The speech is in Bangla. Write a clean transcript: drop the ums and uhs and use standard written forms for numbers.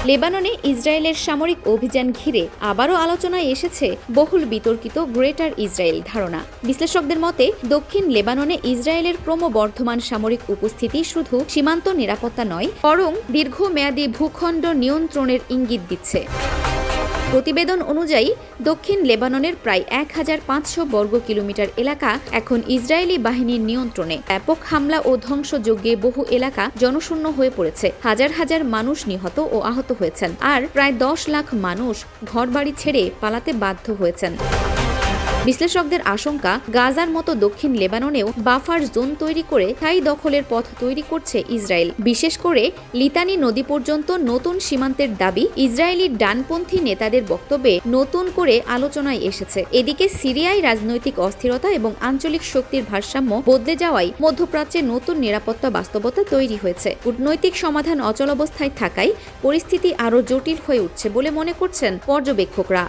লেবাননে ইসরায়েলের সামরিক অভিযান ঘিরে আবারও আলোচনায় এসেছে বহুল বিতর্কিত গ্রেটার ইসরায়েল ধারণা। বিশ্লেষকদের মতে দক্ষিণ লেবাননে ইসরায়েলের ক্রমবর্ধমান সামরিক উপস্থিতি শুধু সীমান্ত নিরাপত্তা নয়, বরং দীর্ঘমেয়াদী ভূখণ্ড নিয়ন্ত্রণের ইঙ্গিত দিচ্ছে। প্রতিবেদন অনুযায়ী দক্ষিণ লেবাননের প্রায় ১,৫০০ বর্গ কিলোমিটার এলাকা এখন ইসরায়েলি বাহিনীর নিয়ন্ত্রণে। ব্যাপক হামলা ও ধ্বংসযজ্ঞে বহু এলাকা জনশূন্য হয়ে পড়েছে। হাজার হাজার মানুষ নিহত ও আহত হয়েছেন, আর প্রায় ১০ লাখ মানুষ ঘরবাড়ি ছেড়ে পালাতে বাধ্য হয়েছেন। বিশ্লেষকদের আশঙ্কা, গাজার মতো দক্ষিণ লেবাননেও বাফার জোন তৈরি করে স্থায়ী দখলের পথ তৈরি করছে ইসরায়েল। বিশেষ করে লিতানি নদী পর্যন্ত নতুন সীমান্তের দাবি ইসরায়েলি ডানপন্থী নেতাদের বক্তব্যে নতুন করে আলোচনায় এসেছে। এদিকে সিরিয়ায় রাজনৈতিক অস্থিরতা এবং আঞ্চলিক শক্তির ভারসাম্য বদলে যাওয়ায় মধ্যপ্রাচ্যে নতুন নিরাপত্তা বাস্তবতা তৈরি হয়েছে। কূটনৈতিক সমাধান অচলাবস্থায় থাকায় পরিস্থিতি আরও জটিল হয়ে উঠছে বলে মনে করছেন পর্যবেক্ষকরা।